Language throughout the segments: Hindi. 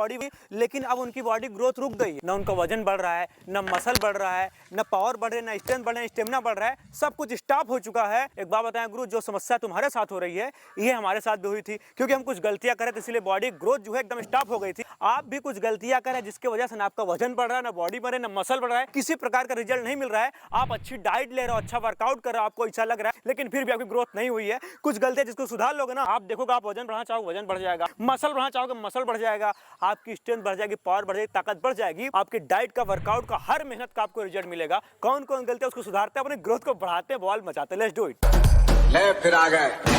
बॉडी हुई, लेकिन अब उनकी बॉडी ग्रोथ रुक गई है। न उनका वजन बढ़ रहा है, न मसल बढ़ रहा है, न पावर बढ़ रही है, न स्ट्रेंथ बढ़ रहा है, स्टेमिना बढ़ रहा है, सब कुछ स्टॉप हो चुका है। एक बात बताएं गुरु, जो समस्या तुम्हारे साथ हो रही है ये हमारे साथ भी हुई थी, क्योंकि हम कुछ गलतियां करे थे, इसलिए बॉडी ग्रोथ जो है एकदम स्टॉप हो गई थी। आप भी कुछ गलतियां करें जिसकी वजह से ना आपका वजन बढ़ रहा है, ना बॉडी बढ़ रहा है, ना मसल बढ़ रहा है, किसी प्रकार का रिजल्ट नहीं मिल रहा है। आप अच्छी डाइट ले रहे हो, अच्छा वर्कआउट कर रहे हो, आपको अच्छा लग रहा है, लेकिन फिर भी आपकी ग्रोथ नहीं हुई है। कुछ गलतियां जिसको सुधार लोगे ना, आप देखोगे आप वजन बढ़ाना चाहोगे वजन बढ़ जाएगा, मसल बढ़ाना चाहोगे मसल बढ़ जाएगा, आपकी स्ट्रेंथ बढ़ जाएगी, पावर बढ़ जाएगी, ताकत बढ़ जाएगी, आपकी डाइट का, वर्कआउट का, हर मेहनत का आपको रिजल्ट मिलेगा। कौन कौन गलतियां उसको सुधारते हैं, अपनी ग्रोथ को बढ़ाते हैं, बॉल मचाते हैं। Let's do it. ले फिर आ गए।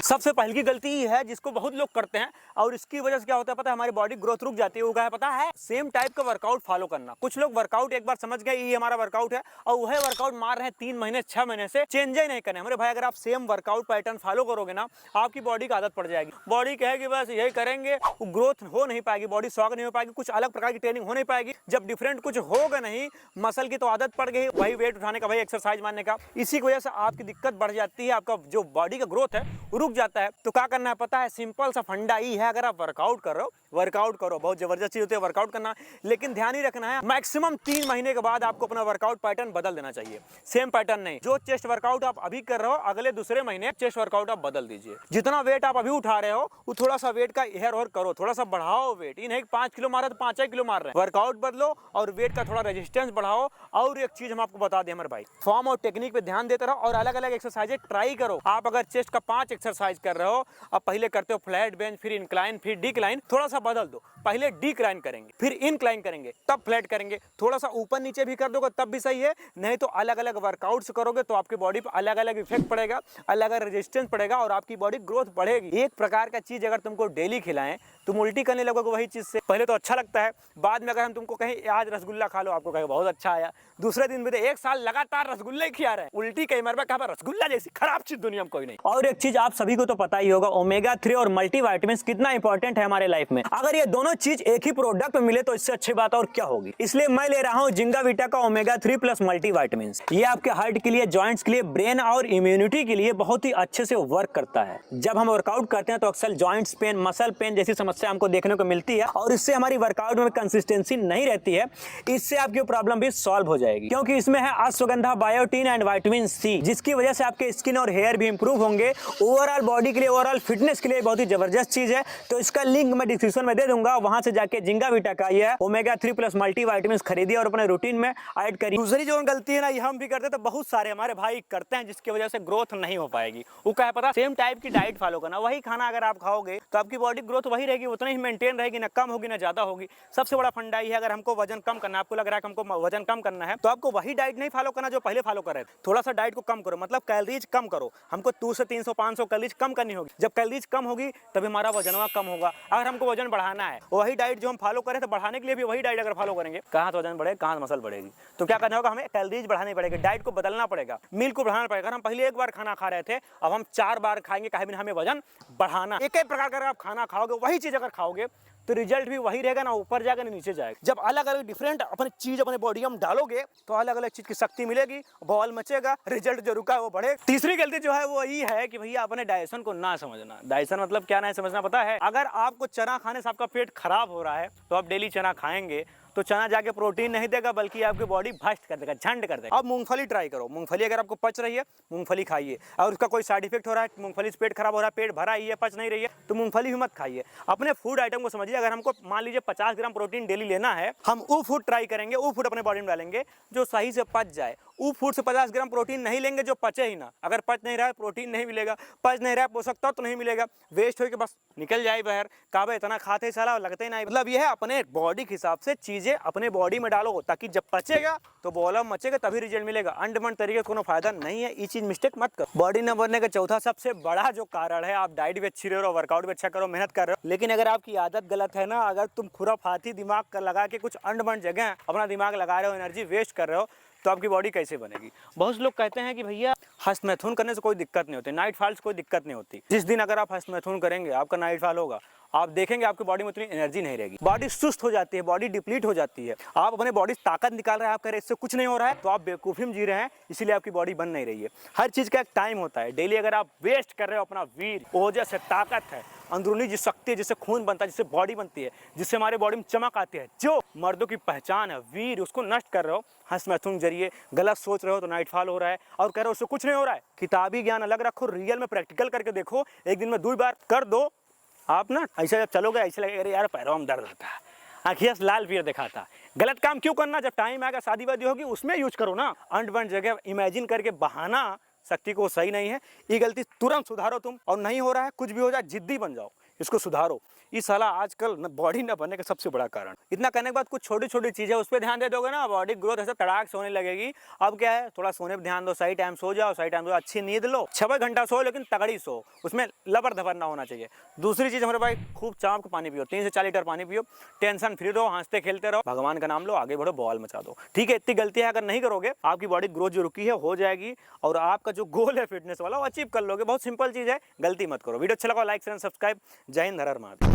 सबसे पहली की गलती ये है जिसको बहुत लोग करते हैं, और इसकी वजह से क्या होता है पता है, हमारी बॉडी ग्रोथ रुक जाती है। वो क्या है पता है, सेम टाइप का वर्कआउट फॉलो करना। कुछ लोग वर्कआउट एक बार समझ गए ये हमारा वर्कआउट है, और वह वर्कआउट मार रहे हैं 3 महीने 6 महीने से, चेंज ही नहीं करने। हमारे भाई अगर आप सेम वर्कआउट पैटर्न फॉलो करोगे ना, आपकी बॉडी की आदत पड़ जाएगी। बॉडी कहेगी बस यही करेंगे, ग्रोथ हो नहीं पाएगी, बॉडी शॉक नहीं हो पाएगी, कुछ अलग प्रकार की ट्रेनिंग हो नहीं पाएगी। जब डिफरेंट कुछ होगा नहीं, मसल की तो आदत पड़ गई, वही वेट उठाने का, वही एक्सरसाइज मारने का, इसी की वजह से आपकी दिक्कत बढ़ जाती है, आपका जो बॉडी का ग्रोथ है रुक जाता है। तो क्या करना है पता है, सिंपल सा फंडा ही है। अगर आप वर्कआउट कर रहे हो, वर्कआउट करो, बहुत जबरदस्त चीज होती है वर्कआउट करना, लेकिन ध्यान ही रखना है मैक्सिमम 3 महीने के बाद आपको अपना वर्कआउट पैटर्न बदल देना चाहिए। सेम पैटर्न नहीं, जो चेस्ट वर्कआउट आप अभी कर रहे हो, अगले दूसरे महीने चेस्ट वर्कआउट आप बदल दीजिए। जितना वेट आप अभी उठा रहे हो, वो थोड़ा सा वेट का हेयर और करो, थोड़ा सा बढ़ाओ वेट। ये नहीं 5 किलो मारा तो 5 किलो मार रहे हैं। वर्कआउट बदलो और वेट का थोड़ा रेजिस्टेंस बढ़ाओ। और एक चीज हम आपको बता दें हमारे भाई, फॉर्म और टेक्निक पे ध्यान देते रहो और अलग अलग एक्सरसाइज ट्राई करो। आप अगर चेस्ट का 5 एक्सरसाइज कर रहे हो, अब पहले करते हो फ्लैट बेंच, फिर इंक्लाइन, फिर डिक्लाइन, थोड़ा सा बदल दो। पहले डिक्लाइन करेंगे, फिर इंक्लाइन करेंगे, तब फ्लैट करेंगे। थोड़ा सा ऊपर नीचे भी कर दोगे तब भी सही है, नहीं तो अलग अलग वर्कआउट्स करोगे तो आपकी बॉडी पर अलग अलग इफेक्ट पड़ेगा, अलग अलग रेजिस्टेंस पड़ेगा और आपकी बॉडी ग्रोथ बढ़ेगी। एक प्रकार का चीज अगर तुमको डेली खिलाएं, तुम उल्टी करने लगोगे वही चीज से, पहले तो अच्छा लगता है, बाद में अगर हम तुमको कहें आज रसगुल्ला खा लो, आपको कहेगा बहुत अच्छा आया। दूसरे दिन भी 1 साल लगातार रसगुल्ले ही खिला रहे हैं, उल्टी कई मरबा कहा रसगुल्ला जैसी खराब चीज दुनिया में कोई नहीं। और एक चीज आप सभी को तो पता ही होगा, ओमेगा 3 और मल्टीविटामिन कितना इंपॉर्टेंट है हमारे लाइफ में। अगर ये दोनों चीज एक ही प्रोडक्ट में मिले तो इससे अच्छी बात और क्या होगी। इसलिए मैं ले रहा हूँ जिंगाविटा का ओमेगा 3 प्लस मल्टीविटामिन। ये आपके हार्ट के लिए, जॉइंट्स के लिए, ब्रेन और इम्यूनिटी के लिए बहुत ही अच्छे से वर्क करता है। जब हम वर्कआउट करते हैं तो अक्सर जॉइंट्स पेन, मसल पेन जैसी समस्या हमको देखने को मिलती है, और इससे हमारी वर्कआउट में कंसिस्टेंसी नहीं रहती है। इससे आपकी प्रॉब्लम भी सॉल्व हो जाएगी, क्योंकि इसमें है ashwagandha, biotin and vitamin C, जिसकी वजह से आपके स्किन और हेयर भी इंप्रूव होंगे। ओवरऑल बॉडी के लिए, ओवरऑल फिटनेस के लिए बहुत ही जबरदस्त चीज है। तो इसका लिंक मैं डिस्क्रिप्शन में दे दूंगा, वहां से जाके जिंगाविटा का ये ओमेगा 3 प्लस मल्टीविटामिन खरीदिए और अपने रूटीन में ऐड करिए। दूसरी जो गलती है ना, ये हम भी करते, तो बहुत सारे हमारे भाई करते हैं, जिसकी वजह से ग्रोथ नहीं हो पाएगी। वो क्या है पता, सेम टाइप की डाइट फॉलो करना, वही खाना अगर आप खाओगे तो आपकी बॉडी ग्रोथ वही रहेगी, उतना ही मेंटेन रहेगी, ना कम होगी ना ज्यादा होगी। सबसे बड़ा फंडा ये है, अगर हमको वजन कम करना है, आपको लग रहा है कि हमको वजन कम करना है, तो आपको वही डाइट नहीं फॉलो करना जो पहले फॉलो कर रहे थे। थोड़ा सा डाइट को कम करो, मतलब कैलोरीज कम करो। हमको 200 से 300 500 कैलोरीज कम करनी होगी। जब कैलोरीज कम होगी तभी हमारा वजनवा कम होगा। अगर हमको वजन बढ़ाना है, वही डाइट जो हम फॉलो करें, तो बढ़ाने के लिए भी वही डाइट अगर फॉलो करेंगे, कहाँ तो वजन बढ़ेगा, कहाँ मसल बढ़ेगी। तो क्या करना होगा, हमें कैलोरीज बढ़ानी पड़ेगी, डाइट को बदलना पड़ेगा, मील को बढ़ाना पड़ेगा। हम पहले 1 बार खाना खा रहे थे, अब हम 4 बार खाएंगे, कहीं भी हमें वजन बढ़ाना। एक ही प्रकार का आप खाना खाओगे, वही चीज अगर खाओगे तो रिजल्ट भी वही रहेगा, ना ऊपर जाएगा ना नीचे जाएगा। जब अलग अलग डिफरेंट अपनी चीज अपने बॉडी में डालोगे तो अलग अलग चीज की शक्ति मिलेगी, बॉल मचेगा, रिजल्ट जो रुका है वो बढ़ेगा। तीसरी गलती जो है वो यही है कि भैया अपने डाइजेशन को ना समझना। डाइजेशन मतलब क्या नहीं समझना पता है, अगर आपको चना खाने से आपका पेट खराब हो रहा है तो आप डेली चना खाएंगे तो चना जाके प्रोटीन नहीं देगा, बल्कि आपकी बॉडी भस्ट कर देगा, झंड कर देगा। अब मूंगफली ट्राई करो, मूंगफली अगर आपको पच रही है मूंगफली खाइए, और उसका कोई साइड इफेक्ट हो रहा है, मूंगफली से पेट खराब हो रहा है, पेट भरा ही है, पच नहीं रही है, तो मूंगफली भी मत खाइए। अपने फूड आइटम को समझिए। अगर हमको मान लीजिए 50 ग्राम प्रोटीन डेली लेना है, हम वो फूड ट्राई करेंगे, वो फूड अपने बॉडी में डालेंगे जो सही से पच जाए। वो फूड से 50 ग्राम प्रोटीन नहीं लेंगे जो पचे ही ना। अगर पच नहीं रहा है, प्रोटीन नहीं मिलेगा, पच नहीं रहा है, पोषक तत्व तो नहीं मिलेगा, वेस्ट होकर बस निकल जाए बाहर। काबे इतना खाते साला लगते ही नहीं। मतलब यह है, अपने बॉडी के हिसाब से चीजें अपने बॉडी में डालो, ताकि जब पचेगा तो बॉलम मचेगा, तभी रिजल्ट मिलेगा। अंडमंड तरीके कोनो फायदा नहीं है, ये चीज मिस्टेक मत करो। बॉडी न बनने का चौथा सबसे बड़ा जो कारण है, आप डाइट भी अच्छी रहे हो, वर्कआउट भी अच्छा करो, मेहनत कर रहे हो, लेकिन अगर आपकी आदत गलत है ना, अगर तुम खुराफाती दिमाग का लगा के कुछ अंडमंड जगह अपना दिमाग लगा रहे हो, एनर्जी वेस्ट कर रहे हो, तो आपकी बॉडी कैसे बनेगी। बहुत लोग कहते हैं कि भैया हस्तमैथुन करने से कोई दिक्कत नहीं होती, नाइट फॉल से कोई दिक्कत नहीं होती। जिस दिन अगर आप हस्तमैथुन करेंगे आपका नाइट फॉल होगा, आप देखेंगे आपकी बॉडी में उतनी एनर्जी नहीं रहेगी, बॉडी सुस्त हो जाती है, बॉडी डिप्लीट हो जाती है। आप अपने बॉडी से ताकत निकाल रहे हैं, आप कह रहे हैं इससे कुछ नहीं हो रहा है, तो आप बेवकूफ़ी में जी रहे हैं, इसीलिए आपकी बॉडी बन नहीं रही है। हर चीज़ का एक टाइम होता है। डेली अगर आप वेस्ट कर रहे हो अपना वीर, ओजस है, ताकत है, अंदरूनी जो शक्ति है, जिससे खून बनता है, जिससे बॉडी बनती है, जिससे हमारे बॉडी में चमक आती है, जो मर्दों की पहचान है वीर, उसको नष्ट कर रहे हो हंस मैथुन के जरिए। गलत सोच रहे हो तो नाइटफॉल हो रहा है और कह रहे हो उससे कुछ नहीं हो रहा है। किताबी ज्ञान अलग रखो, रियल में प्रैक्टिकल करके देखो। एक दिन में 2 बार कर दो आप ना, ऐसा जब चलोगे ऐसे लगेगा अरे यार पैरों में दर्द होता है, आँखियाँ लाल पीर दिखाता। गलत काम क्यों करना, जब टाइम आएगा शादी वादी होगी उसमें यूज करो ना। अंड बंड जगह इमेजिन करके बहाना शक्ति को सही नहीं है। ये गलती तुरंत सुधारो तुम, और नहीं हो रहा है कुछ भी हो जाए जिद्दी बन जाओ, इसको सुधारो। ये साला आजकल बॉडी न बनने का सबसे बड़ा कारण। इतना करने के बाद कुछ छोटी छोटी चीज़ें उस पर ध्यान दे दोगे ना, बॉडी ग्रोथ ऐसा तड़ाक से होने लगेगी। अब क्या है, थोड़ा सोने पर ध्यान दो, सही टाइम सो जाओ, सही टाइम सो, अच्छी नींद लो, 6 घंटा सो, लेकिन तगड़ी सो, उसमें लबर धबर ना होना चाहिए। दूसरी चीज़ हमारे भाई, खूब चाँप का पानी पियो, 3 से 4 लीटर पानी पियो, टेंशन फ्री रहो, हंसते खेलते रहो, भगवान का नाम लो, आगे बढ़ो, बॉल मचा दो। ठीक है, इतनी गलतियाँ अगर नहीं करोगे आपकी बॉडी ग्रोथ जो रुकी है हो जाएगी, और आपका जो गोल है फिटनेस वाला वो अचीव कर लोगे। बहुत सिंपल चीज़ है, गलती मत करो। वीडियो अच्छा लगा लाइक शेयर सब्सक्राइब। जय हिंद, हर हर महादेव।